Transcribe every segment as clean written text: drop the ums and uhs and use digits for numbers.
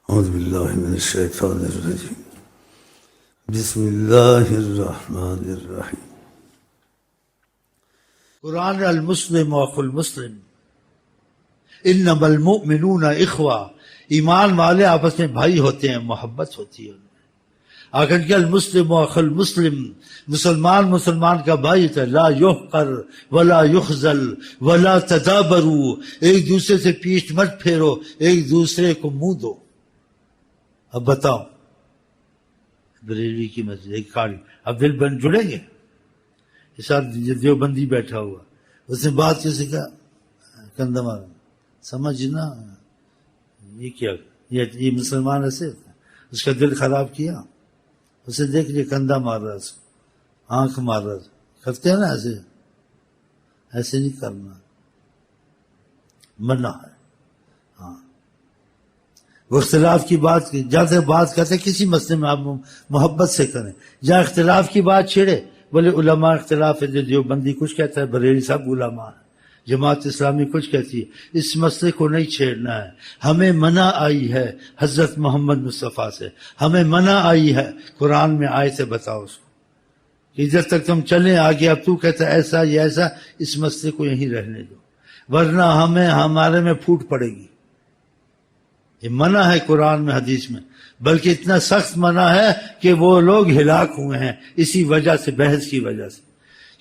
اعوذ باللہ من الشیطان الرجیم بسم اللہ الرحمن الرحیم۔ قرآن المسلم اخو المسلم، انما المؤمنون اخوہ، ایمان والے آپس میں بھائی ہوتے ہیں، محبت ہوتی ہے ان میں۔ آخر کیا المسلم اخو المسلم، مسلمان کا بھائی تھا، لا یحقر ولا یخذل ولا تدابروا، ایک دوسرے سے پیٹھ مت پھیرو، ایک دوسرے کو منہ دو۔ اب بتاؤ، بریلوی کی مسجد ایک کھاڑی، اب دل بن جڑیں گے؟ اس ساتھ دیوبندی بیٹھا ہوا، اس نے بات کیسے کہا، کندھا مارا، سمجھنا یہ کیا، یہ مسلمان ایسے، اس کا دل خراب کیا، اسے دیکھ لیا کندھا مار رہا، آنکھ مار رہا، کرتے ہیں نا ایسے نہیں کرنا، منع ہے۔ ہاں، وہ اختلاف کی بات، جہاں بات کرتے کسی مسئلے میں آپ محبت سے کریں، جہاں اختلاف کی بات چھیڑے، بولے علماء اختلاف ہے، جو دیوبندی کچھ کہتا ہے، بریلی صاحب علماء ہے، جماعت اسلامی کچھ کہتی ہے، اس مسئلے کو نہیں چھیڑنا ہے۔ ہمیں منع آئی ہے حضرت محمد مصطفیٰ سے، ہمیں منع آئی ہے، قرآن میں آئے سے بتاؤ اس کو کہ ادھر تک تم چلیں آگے، اب تو کہتا ہے ایسا یہ ایسا، اس مسئلے کو یہیں رہنے دو، ورنہ ہمارے میں پھوٹ پڑے گی۔ یہ منع ہے قرآن میں، حدیث میں، بلکہ اتنا سخت منع ہے کہ وہ لوگ ہلاک ہوئے ہیں اسی وجہ سے، بحث کی وجہ سے،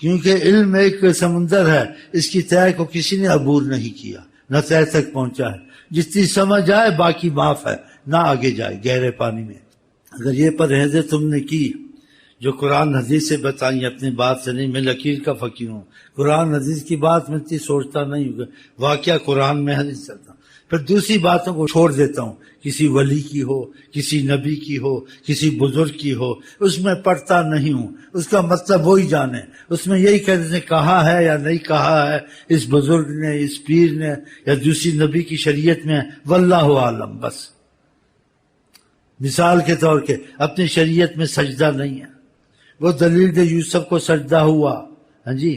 کیونکہ علم ایک سمندر ہے، اس کی تہہ کو کسی نے عبور نہیں کیا، نہ تہہ تک پہنچا ہے، جتنی سمجھ آئے باقی معاف ہے، نہ آگے جائے گہرے پانی میں۔ اگر یہ پرہیزیں تم نے کی جو قرآن حدیث سے بتائیں، اپنی بات سے نہیں، میں لکیر کا فقیر ہوں، قرآن حدیث کی بات میں اتنی سوچتا نہیں ہوں، واقعہ قرآن میں حدیث چلتا ہوں، پھر دوسری باتوں کو چھوڑ دیتا ہوں، کسی ولی کی ہو، کسی نبی کی ہو، کسی بزرگ کی ہو، اس میں پڑھتا نہیں ہوں، اس کا مطلب وہی جانے، اس میں یہی کہتے ہیں کہا ہے یا نہیں کہا ہے اس بزرگ نے، اس پیر نے، یا دوسری نبی کی شریعت میں، واللہ عالم۔ بس مثال کے طور کے اپنی شریعت میں سجدہ نہیں ہے، وہ دلیل دے یوسف کو سجدہ ہوا، ہاں جی،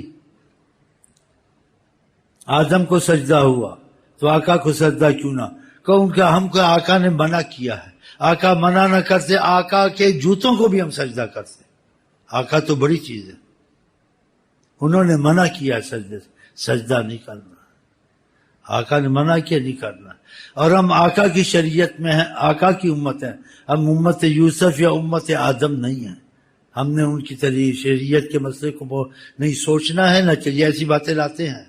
آدم کو سجدہ ہوا، تو آقا کو سجدہ کیوں نہ؟ کہوں کہ ہم کو آقا نے منع کیا ہے، آقا منع نہ کرتے، آقا کے جوتوں کو بھی ہم سجدہ کرتے، آقا تو بڑی چیز ہے، انہوں نے منع کیا سجدے سے، سجدہ نہیں کرنا، آقا نے منع کیا نہیں کرنا، اور ہم آقا کی شریعت میں ہیں، آقا کی امت ہے، ہم امت یوسف یا امت آدم نہیں ہیں، ہم نے ان کی شریعت کے مسئلے کو نہیں سوچنا ہے، نہ چلیے ایسی باتیں لاتے ہیں،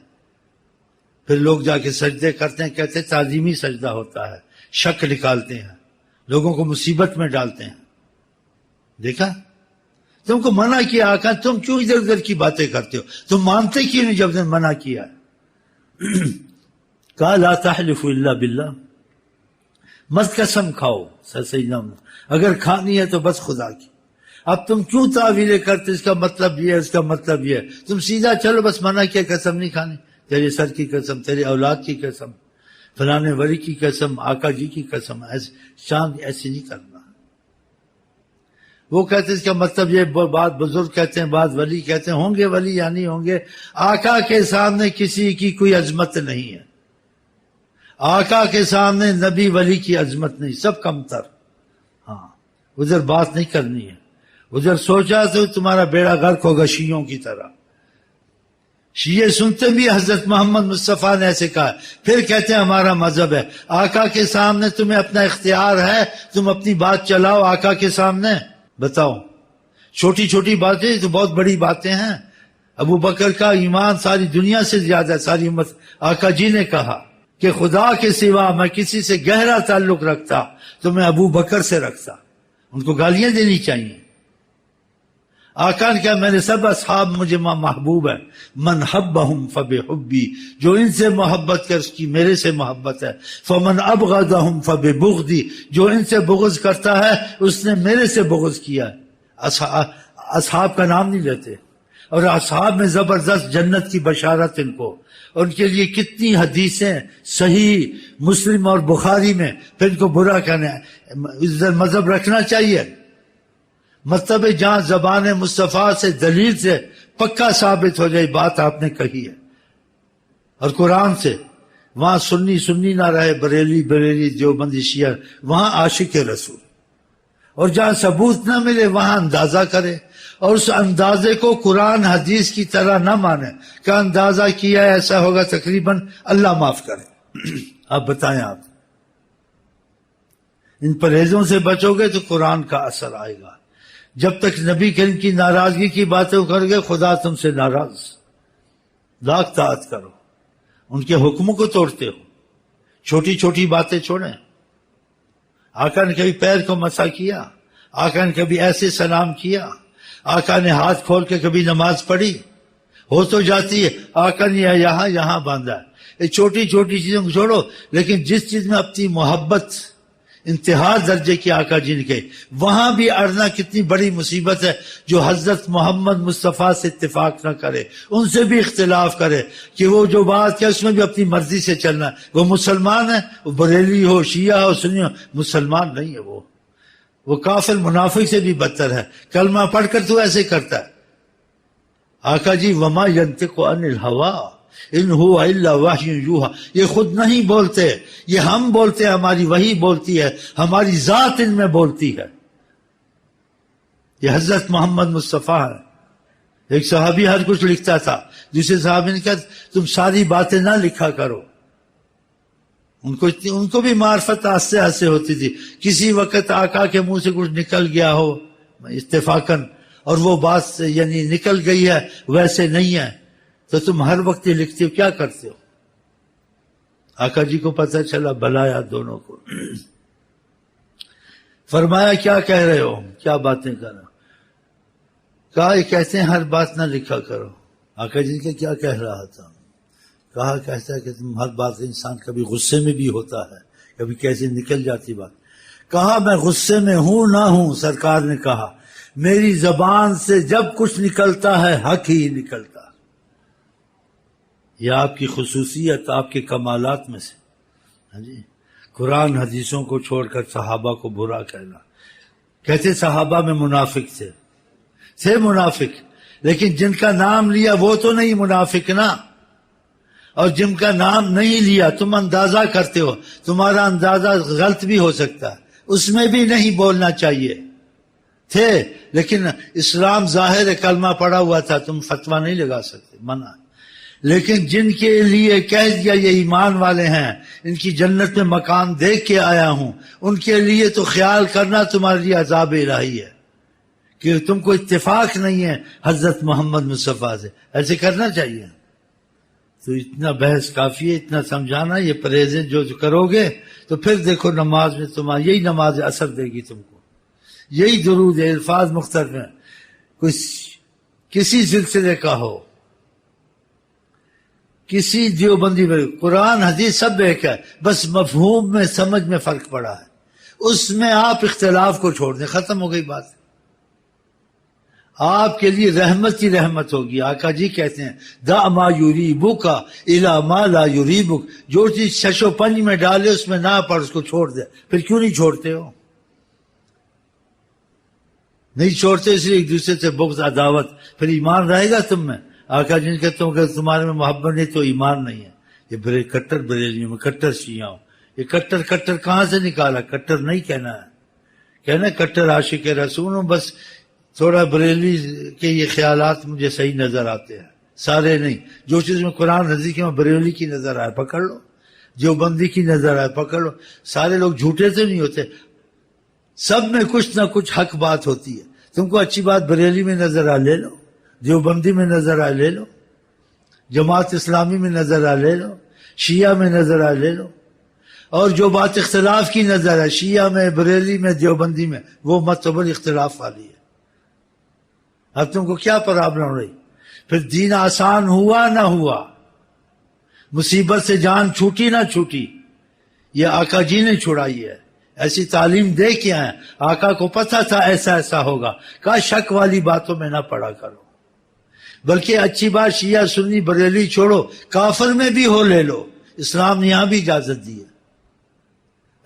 پھر لوگ جا کے سجدے کرتے ہیں، کہتے ہیں تعظیمی سجدہ ہوتا ہے، شک نکالتے ہیں، لوگوں کو مصیبت میں ڈالتے ہیں۔ دیکھا، تم کو منع کیا آقا، تم کیوں ادھر ادھر کی باتیں کرتے ہو؟ تم مانتے کیوں نہیں جب نے منع کیا ہے؟ کہا لا تحلفوا الا باللہ، مت قسم کھاؤ، سیدنا، اگر کھانی ہے تو بس خدا کی۔ اب تم کیوں تعویلیں کرتے، اس کا مطلب یہ ہے، اس کا مطلب یہ ہے، تم سیدھا چلو، بس منع کیا قسم نہیں کھانی، تیرے سر کی قسم، تیرے اولاد کی قسم، فلانے ولی کی قسم، آقا جی کی قسم، چاند ایسی نہیں کرنا۔ وہ کہتے اس کا مطلب یہ، بات بزرگ کہتے ہیں، بات ولی کہتے ہیں، ہوں گے ولی یا نہیں ہوں گے، آقا کے سامنے کسی کی کوئی عظمت نہیں ہے، آقا کے سامنے نبی ولی کی عظمت نہیں، سب کمتر۔ ہاں، ادھر بات نہیں کرنی ہے، ادھر سوچا تو تمہارا بیڑا غرق ہوگا شیعوں کی طرح۔ شیعہ سنتے بھی حضرت محمد مصطفیٰ نے ایسے کہا، پھر کہتے ہیں ہمارا مذہب ہے۔ آقا کے سامنے تمہیں اپنا اختیار ہے، تم اپنی بات چلاؤ آقا کے سامنے، بتاؤ۔ چھوٹی چھوٹی باتیں تو بہت بڑی باتیں ہیں۔ ابو بکر کا ایمان ساری دنیا سے زیادہ ہے، ساری امت۔ آقا جی نے کہا کہ خدا کے سوا میں کسی سے گہرا تعلق رکھتا تو میں ابو بکر سے رکھتا، ان کو گالیاں دینی چاہیے۔ آقا نے کہا میرے سب اصحاب مجھے محبوب ہے، من حبہم فبحبی، جو ان سے محبت کر اس کی میرے سے محبت ہے، فمن ابغضہم فببغضی، جو ان سے بغض کرتا ہے اس نے میرے سے بغض کیا ہے۔ اصحاب کا نام نہیں لیتے، اور اصحاب میں زبردست جنت کی بشارت ان کو، ان کے لیے کتنی حدیثیں صحیح مسلم اور بخاری میں، پھر ان کو برا کہنا ہے۔ مذہب رکھنا چاہیے، مطلب جہاں زبان مصطفیٰ سے دلیل سے پکا ثابت ہو جائے بات آپ نے کہی ہے، اور قرآن سے، وہاں سنی سنی نہ رہے، بریلی بریلی، دیوبندی شیعہ، وہاں عاشق رسول. اور جہاں ثبوت نہ ملے وہاں اندازہ کرے، اور اس اندازے کو قرآن حدیث کی طرح نہ مانے کہ اندازہ کیا ایسا ہوگا تقریباً، اللہ معاف کرے. آپ بتائیں، آپ ان پرہیزوں سے بچو گے تو قرآن کا اثر آئے گا. جب تک نبی کریم کی ناراضگی کی باتیں کر گے خدا تم سے ناراض. لاکھ طاعت کرو، ان کے حکموں کو توڑتے ہو. چھوٹی چھوٹی باتیں چھوڑیں. آقا نے کبھی پیر کو مسا کیا؟ آقا نے کبھی ایسے سلام کیا؟ آقا نے ہاتھ کھول کے کبھی نماز پڑھی؟ ہو تو جاتی ہے، آقا نے یہاں باندھا ہے. یہ چھوٹی چھوٹی چیزوں کو چھوڑو، لیکن جس چیز میں اپنی محبت انتہا درجے کی آقا جی نے کہی، وہاں بھی اڑنا کتنی بڑی مصیبت ہے. جو حضرت محمد مصطفیٰ سے اتفاق نہ کرے، ان سے بھی اختلاف کرے کہ وہ جو بات کیا اس میں بھی اپنی مرضی سے چلنا ہے. وہ مسلمان ہے، وہ بریلی ہو، شیعہ ہو، سنی ہو، مسلمان نہیں ہے. وہ کافر منافق سے بھی بدتر ہے. کلمہ پڑھ کر تو ایسے کرتا ہے. آقا جی وما ینطق عن الہویٰ ان هو الا وحی یوحیٰ، یہ خود نہیں بولتے، یہ ہم بولتے ہیں، ہماری وحی بولتی ہے، ہماری ذات ان میں بولتی ہے. یہ حضرت محمد مصطفیٰ ہے. ایک صحابی ہر کچھ لکھتا تھا، دوسرے صحابی نے کہا تم ساری باتیں نہ لکھا کرو. ان کو بھی معرفت آہستہ آہستہ ہوتی تھی. کسی وقت آقا کے منہ سے کچھ نکل گیا ہو اتفاقاً، اور وہ بات یعنی نکل گئی ہے ویسے نہیں ہے، تو تم ہر وقت یہ لکھتے ہو، کیا کرتے ہو؟ آقا جی کو پتہ چلا، بلایا دونوں کو. فرمایا کیا کہہ رہے ہو، کیا باتیں کر رہے ہو؟ کہا یہ کہتے ہیں ہر بات نہ لکھا کرو. آقا جی نے کیا کہہ رہا تھا؟ کہا کہتا ہے کہ تم ہر بات، انسان کبھی غصے میں بھی ہوتا ہے، کبھی کیسے نکل جاتی بات. کہا میں غصے میں ہوں نہ ہوں، سرکار نے کہا میری زبان سے جب کچھ نکلتا ہے حق ہی نکلتا. یہ آپ کی خصوصیت، آپ کے کمالات میں سے. ہاں جی، قرآن حدیثوں کو چھوڑ کر صحابہ کو برا کہنا. کہتے صحابہ میں منافق تھے منافق، لیکن جن کا نام لیا وہ تو نہیں منافق نا. اور جن کا نام نہیں لیا تم اندازہ کرتے ہو، تمہارا اندازہ غلط بھی ہو سکتا ہے، اس میں بھی نہیں بولنا چاہیے. تھے لیکن اسلام ظاہر کلمہ پڑا ہوا تھا، تم فتویٰ نہیں لگا سکتے، منع. لیکن جن کے لیے کہہ دیا یہ ایمان والے ہیں، ان کی جنت میں مکان دیکھ کے آیا ہوں، ان کے لیے تو خیال کرنا تمہارے لیے عذاب الہی ہے کہ تم کو اتفاق نہیں ہے حضرت محمد مصطفیٰ سے. ایسے کرنا چاہیے. تو اتنا بحث کافی ہے، اتنا سمجھانا. یہ پرہیزیں جو کرو گے تو پھر دیکھو نماز میں تمہاری یہی نماز اثر دے گی تم کو. یہی درود ہے، الفاظ مختلف ہیں. کسی سلسلے کا ہو، کسی دیوبندی میں، قرآن حدیث سب ایک ہے، بس مفہوم میں سمجھ میں فرق پڑا ہے. اس میں آپ اختلاف کو چھوڑ دیں، ختم ہو گئی بات. آپ کے لیے رحمت ہی رحمت ہوگی. آقا جی کہتے ہیں دع ما یریبک الی ما لا یریبک، جو چیز شش و پنج میں ڈالے اس میں نہ پڑ، اس کو چھوڑ دے. پھر کیوں نہیں چھوڑتے ہو؟ نہیں چھوڑتے اس لیے ایک دوسرے سے بغض عداوت. پھر ایمان رہے گا تم میں؟ آقا جی کہتے ہوں کہ تمہارے میں محبت نہیں تو ایمان نہیں ہے. یہ کٹر بریلیوں میں، کٹر شیعوں، یہ کٹر کہاں سے نکالا؟ کٹر نہیں کہنا ہے، کہنا کٹر عاشق رسول ہوں. بس تھوڑا بریلی کے یہ خیالات مجھے صحیح نظر آتے ہیں، سارے نہیں. جو چیز میں قرآن حدیث کی میں بریلی کی نظر آئے پکڑ لو، دیوبندی کی نظر آئے پکڑ لو. سارے لوگ جھوٹے تو نہیں ہوتے، سب میں کچھ نہ کچھ حق بات ہوتی ہے. تم کو اچھی بات بریلی میں نظر آ لے لو، دیوبندی میں نظر آ لے لو، جماعت اسلامی میں نظر آ لے لو، شیعہ میں نظر آ لے لو. اور جو بات اختلاف کی نظر ہے شیعہ میں، بریلی میں، دیوبندی میں، وہ متبر اختلاف والی ہے. اب تم کو کیا پرابلم رہی؟ پھر دین آسان ہوا نہ ہوا، مصیبت سے جان چھوٹی نہ چھوٹی، یہ آقا جی نے چھڑائی ہے. ایسی تعلیم دے کے آئے، آقا کو پتہ تھا ایسا ایسا ہوگا. کہا شک والی باتوں میں نہ پڑا کرو، بلکہ اچھی بات شیعہ سنی بریلی چھوڑو، کافر میں بھی ہو لے لو، اسلام نے یہاں بھی اجازت دی ہے.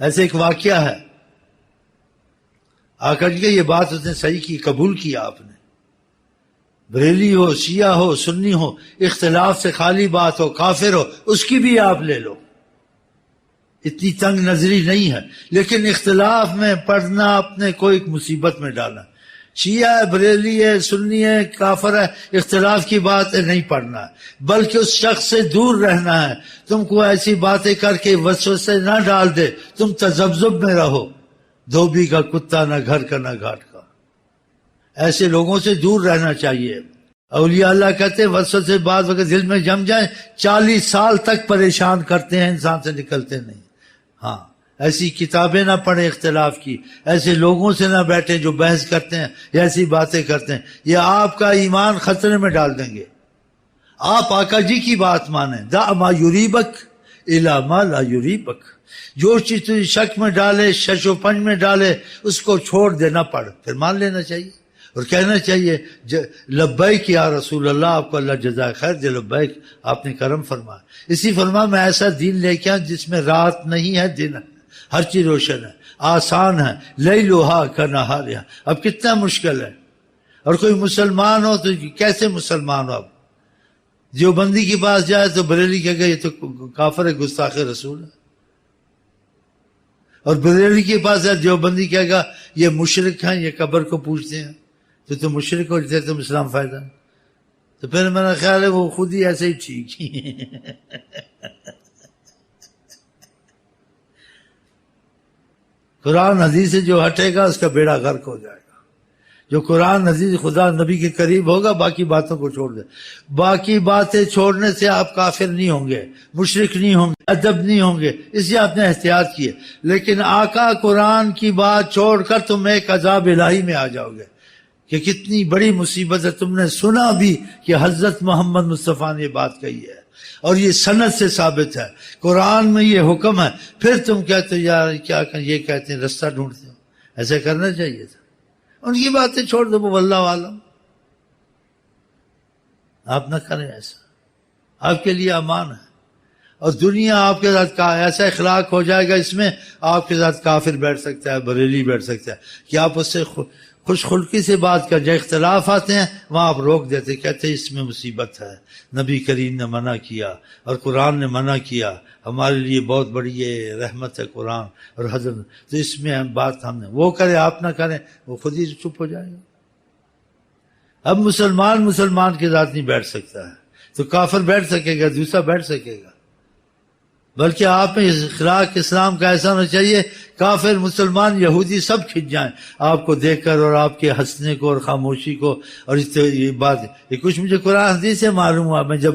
ایسے ایک واقعہ ہے، آقا جی کہ یہ بات اس نے صحیح کی، قبول کیا آپ نے. بریلی ہو، شیعہ ہو، سنی ہو، اختلاف سے خالی بات ہو، کافر ہو، اس کی بھی آپ لے لو. اتنی تنگ نظری نہیں ہے، لیکن اختلاف میں پڑھنا اپنے کو ایک مصیبت میں ڈالا۔ شیعہ ہے، بریلی ہے، سنی ہے، کافر ہے، اختلاف کی بات ہے نہیں پڑھنا ہے، بلکہ اس شخص سے دور رہنا ہے۔ تم کو ایسی باتیں کر کے وسوسے نہ ڈال دے، تم تذبذب میں رہو، دھوبی کا کتا نہ گھر کا نہ گھاٹ کا۔ ایسے لوگوں سے دور رہنا چاہیے۔ اولیاء اللہ کہتے ہیں وسوسے بعض وقت دل میں جم جائیں 40 سال تک پریشان کرتے ہیں، انسان سے نکلتے نہیں۔ ہاں، ایسی کتابیں نہ پڑھیں اختلاف کی، ایسے لوگوں سے نہ بیٹھیں جو بحث کرتے ہیں یا ایسی باتیں کرتے ہیں، یہ آپ کا ایمان خطرے میں ڈال دیں گے۔ آپ آقا جی کی بات مانیں، دع ما یریبک الی ما لا یریبک، جو چیز تجھے شک میں ڈالے، شش و پنج میں ڈالے، اس کو چھوڑ دینا پڑ، پھر مان لینا چاہیے اور کہنا چاہیے لبیک یا رسول اللہ، آپ کو اللہ جزائے خیر دے، لبیک، آپ نے کرم فرمایا۔ اسی فرما میں ایسا دین لے کے آؤں جس میں رات نہیں ہے دن ہے، ہر چیز روشن ہے، آسان ہے، لیلھا کنہارھا۔ اب کتنا مشکل ہے، اور کوئی مسلمان ہو تو کیسے مسلمان ہو؟ اب دیوبندی کے پاس جائے تو بریلی کہے گا یہ تو کافر ہے، گستاخ رسول ہے، اور بریلی کے پاس جائے دیوبندی کہے گا یہ مشرک ہیں، یہ قبر کو پوجتے ہیں، تو مشرک ہو جاتے تم اسلام فائدہ۔ تو پھر میرا خیال ہے وہ خود ہی ایسے ہی ٹھیک ہی۔ قرآن حدیث سے جو ہٹے گا اس کا بیڑا غرق ہو جائے گا۔ جو قرآن حدیث خدا نبی کے قریب ہوگا باقی باتوں کو چھوڑ دے۔ باقی باتیں چھوڑنے سے آپ کافر نہیں ہوں گے، مشرک نہیں ہوں گے، ادب نہیں ہوں گے، اس لیے آپ نے احتیاط کیے۔ لیکن آقا قرآن کی بات چھوڑ کر تم ایک عذاب الہی میں آ جاؤ گے کہ کتنی بڑی مصیبت ہے۔ تم نے سنا بھی کہ حضرت محمد مصطفیٰ نے یہ بات کہی ہے اور یہ سند سے ثابت ہے، قرآن میں یہ حکم ہے، پھر تم کہتے یار کیا کہ یہ کہتے ہیں رستہ ڈھونڈتے ہو۔ ایسا کرنا چاہیے تھا، ان کی باتیں چھوڑ دو، واللہ عالم۔ آپ نہ کریں ایسا، آپ کے لیے امان ہے، اور دنیا آپ کے ساتھ ایسا اخلاق ہو جائے گا، اس میں آپ کے ساتھ کافر بیٹھ سکتا ہے، بریلی بیٹھ سکتا ہے کہ آپ اس سے خوش خلقی سے بات کر جائے۔ اختلاف آتے ہیں وہاں آپ روک دیتے، کہتے ہیں اس میں مصیبت ہے، نبی کریم نے منع کیا اور قرآن نے منع کیا، ہمارے لیے بہت بڑی یہ رحمت ہے قرآن اور حضرت، تو اس میں بات ہم نے وہ کرے آپ نہ کریں، وہ خود ہی چپ ہو جائے گا۔ اب مسلمان کے ساتھ نہیں بیٹھ سکتا ہے تو کافر بیٹھ سکے گا، دوسرا بیٹھ سکے گا۔ بلکہ آپ میں اخلاق اسلام کا ایسا ہونا چاہیے کافر مسلمان یہودی سب کھنچ جائیں آپ کو دیکھ کر، اور آپ کے ہنسنے کو اور خاموشی کو، اور اس طرح یہ بات یہ کچھ مجھے قرآن حدیث سے معلوم ہوا۔ میں جب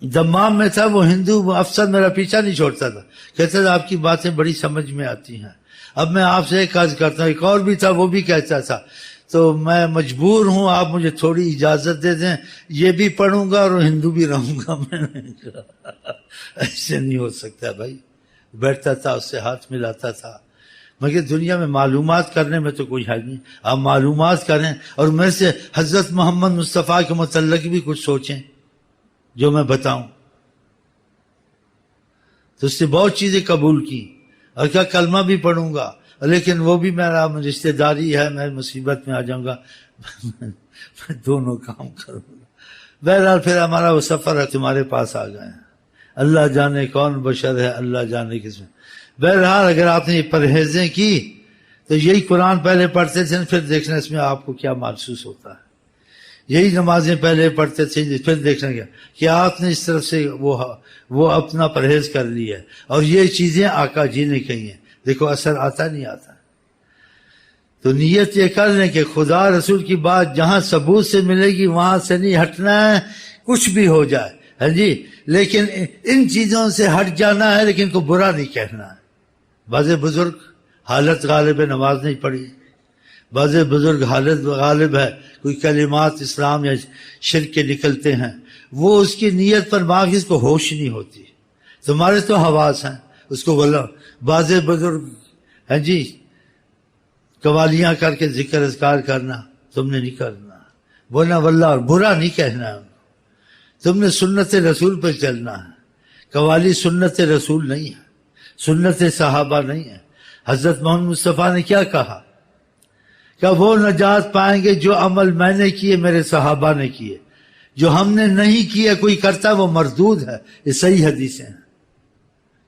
دمام میں تھا وہ ہندو افسر میرا پیچھا نہیں چھوڑتا تھا، کہتا تھا آپ کی باتیں بڑی سمجھ میں آتی ہیں۔ اب میں آپ سے ایک عرض کرتا ہوں، ایک اور بھی تھا وہ بھی کہتا تھا، تو میں مجبور ہوں آپ مجھے تھوڑی اجازت دے دیں، یہ بھی پڑھوں گا اور ہندو بھی رہوں گا۔ میں نے کہا ایسے نہیں ہو سکتا بھائی۔ بیٹھتا تھا، اس سے ہاتھ ملاتا تھا، مگر دنیا میں معلومات کرنے میں تو کوئی حل نہیں۔ آپ معلومات کریں اور میرے سے حضرت محمد مصطفیٰ کے متعلق بھی کچھ سوچیں جو میں بتاؤں۔ تو اس سے بہت چیزیں قبول کی، اور کیا کلمہ بھی پڑھوں گا، لیکن وہ بھی میرا رشتہ داری ہے، میں مصیبت میں آ جاؤں گا، میں دونوں کام کروں گا۔ بہرحال پھر ہمارا وہ سفر ہے، تمہارے پاس آ گئے ہیں، اللہ جانے کون بشر ہے، اللہ جانے کس میں۔ بہرحال اگر آپ نے یہ پرہیزیں کی تو یہی قرآن پہلے پڑھتے تھے، پھر دیکھنا اس میں آپ کو کیا محسوس ہوتا ہے۔ یہی نمازیں پہلے پڑھتے تھے، پھر دیکھنا کیا کہ آپ نے اس طرف سے وہ اپنا پرہیز کر لی ہے، اور یہ چیزیں آقا جی نے کہی ہیں، دیکھو اثر آتا نہیں آتا۔ تو نیت یہ کر لیں کہ خدا رسول کی بات جہاں ثبوت سے ملے گی وہاں سے نہیں ہٹنا ہے، کچھ بھی ہو جائے، ہاں جی، لیکن ان چیزوں سے ہٹ جانا ہے، لیکن کو برا نہیں کہنا ہے۔ بعض بزرگ حالت غالب ہے نماز نہیں پڑھی، بعض بزرگ حالت غالب ہے کوئی کلمات اسلام یا شرک کے نکلتے ہیں، وہ اس کی نیت پر معافی، اس کو ہوش نہیں ہوتی۔ تمہارے تو حواس ہیں، اس کو بولا۔ بعض بزرگ ہیں جی قوالیاں کر کے ذکر اذکار کرنا، تم نے نہیں کرنا، بولنا واللہ، اور برا نہیں کہنا، تم نے سنت رسول پہ چلنا ہے۔ قوالی سنت رسول نہیں ہے، سنت صحابہ نہیں ہے۔ حضرت محمد مصطفیٰ نے کیا کہا کہ وہ نجات پائیں گے جو عمل میں نے کیے میرے صحابہ نے کیے، جو ہم نے نہیں کیے کوئی کرتا وہ مردود ہے۔ یہ صحیح حدیثیں ہیں،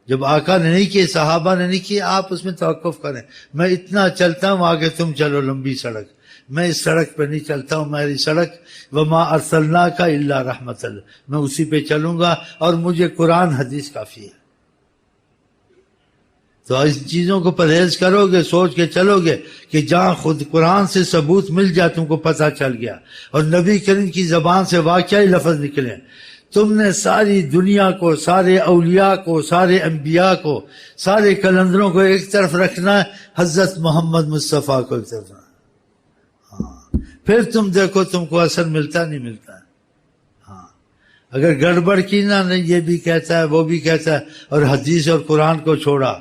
جب آقا نے نہیں کیے، صحابہ نے نہیں کیے، آپ اس میں توقف کریں۔ میں اتنا چلتا ہوں، آگے تم چلو لمبی سڑک، میں اس سڑک پہ نہیں چلتا ہوں، میری سڑک وما ارسلناک الا رحمت اللہ، میں اسی پہ چلوں گا، اور مجھے قرآن حدیث کافی ہے۔ تو اس چیزوں کو پرہیز کرو گے، سوچ کے چلو گے کہ جہاں خود قرآن سے ثبوت مل جائے، تم کو پتہ چل گیا، اور نبی کریم کی زبان سے واقعی لفظ نکلے، تم نے ساری دنیا کو، سارے اولیاء کو، سارے انبیاء کو، سارے کلندروں کو ایک طرف رکھنا ہے، حضرت محمد مصطفیٰ کو ایک طرف رکھنا ہے۔ ہاں، پھر تم دیکھو تم کو اثر ملتا نہیں ملتا ہے۔ ہاں، اگر گڑبڑ کی نہ، یہ بھی کہتا ہے وہ بھی کہتا ہے، اور حدیث اور قرآن کو چھوڑا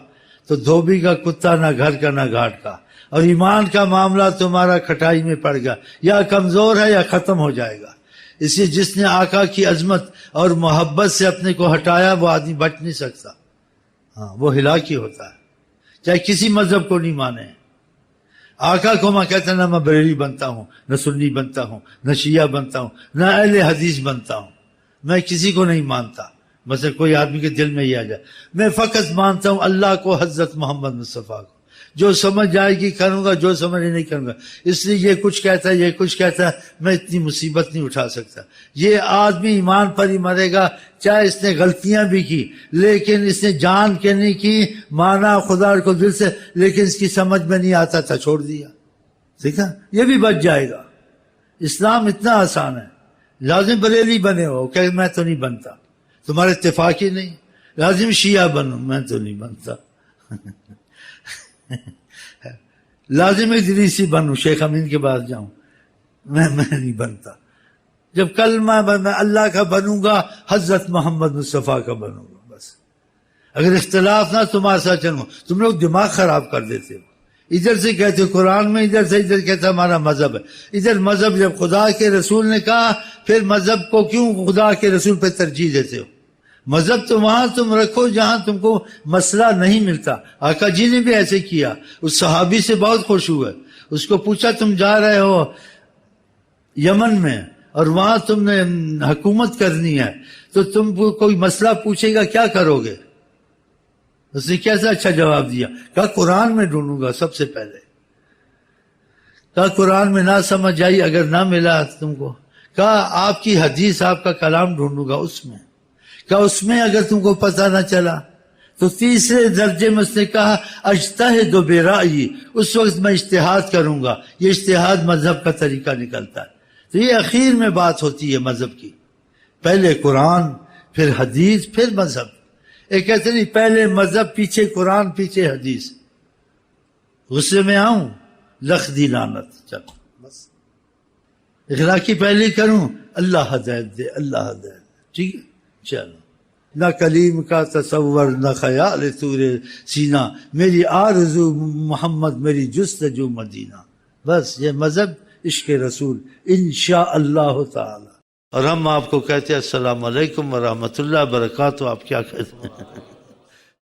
تو دھوبی کا کتا نہ گھر کا نہ گھاٹ کا، اور ایمان کا معاملہ تمہارا کھٹائی میں پڑ گیا، یا کمزور ہے یا ختم ہو جائے گا۔ اس لیے جس نے آقا کی عظمت اور محبت سے اپنے کو ہٹایا وہ آدمی بچ نہیں سکتا، ہاں وہ ہلاکی ہوتا ہے، چاہے کسی مذہب کو نہیں مانے۔ آقا کو میں کہتا نہ میں بریلی بنتا ہوں، نہ سنی بنتا ہوں، نہ شیعہ بنتا ہوں، نہ اہل حدیث بنتا ہوں، میں کسی کو نہیں مانتا، مثلا کوئی آدمی کے دل میں یہ آ جائے، میں فقط مانتا ہوں اللہ کو، حضرت محمد مصطفیٰ کو، جو سمجھ جائے گی کروں گا، جو سمجھ نہیں کروں گا۔ اس لیے یہ کچھ کہتا ہے، یہ کچھ کہتا ہے، میں اتنی مصیبت نہیں اٹھا سکتا۔ یہ آدمی ایمان پر ہی مرے گا، چاہے اس نے غلطیاں بھی کی، لیکن اس نے جان کے نہیں کی، مانا خدا کو دل سے، لیکن اس کی سمجھ میں نہیں آتا تھا، چھوڑ دیا، ٹھیک ہے، یہ بھی بچ جائے گا۔ اسلام اتنا آسان ہے، لازم بریلی بنے ہو کہ میں تو نہیں بنتا، تمہارے اتفاق ہی نہیں، لازم شیعہ بنو، میں تو نہیں بنتا، لازم ادریسی بنوں، شیخ امین کے پاس جاؤں، میں نہیں بنتا۔ جب کلمہ میں اللہ کا بنوں گا، حضرت محمد مصطفیٰ کا بنوں گا، بس۔ اگر اختلاف نہ تمہارے ساتھ چلوں، تم لوگ دماغ خراب کر دیتے ہو، ادھر سے کہتے ہو قرآن میں، ادھر سے ادھر کہتا ہمارا مذہب ہے، ادھر مذہب جب خدا کے رسول نے کہا، پھر مذہب کو کیوں خدا کے رسول پہ ترجیح دیتے ہو؟ مذہب تو وہاں تم رکھو جہاں تم کو مسئلہ نہیں ملتا۔ آقا جی نے بھی ایسے کیا، اس صحابی سے بہت خوش ہوئے، اس کو پوچھا تم جا رہے ہو یمن میں اور وہاں تم نے حکومت کرنی ہے، تو تم کو کوئی مسئلہ پوچھے گا کیا کرو گے؟ اس نے کیسا اچھا جواب دیا، کہا قرآن میں ڈھونڈوں گا سب سے پہلے، کہا قرآن میں نہ سمجھ آئی، اگر نہ ملا تم کو، کہا آپ کی حدیث، آپ کا کلام ڈھونڈوں گا اس میں، کہا اس میں اگر تم کو پتہ نہ چلا تو تیسرے درجے میں اس نے کہا اجتہد برأیی، اس وقت میں اجتہاد کروں گا، یہ اجتہاد مذہب کا طریقہ نکلتا ہے۔ تو یہ اخیر میں بات ہوتی ہے مذہب کی، پہلے قرآن، پھر حدیث، پھر مذہب۔ ایک کہتے نہیں پہلے مذہب پیچھے قرآن پیچھے حدیث، غصے میں آؤں لکھ دی لعنت، چلو بس اخلاقی پہلے کروں، اللہ ہدایت دے، اللہ ہدایت دے، ٹھیک ہے، چلو۔ نہ کلیم کا تصور، نہ خیال طور سینہ، میری آرزو محمد، میری جستجو مدینہ، بس یہ مذہب عشق رسول انشاءاللہ تعالی۔ اور ہم آپ کو کہتے ہیں السلام علیکم ورحمۃ اللہ وبرکاتہ، آپ کیا کہتے ہیں؟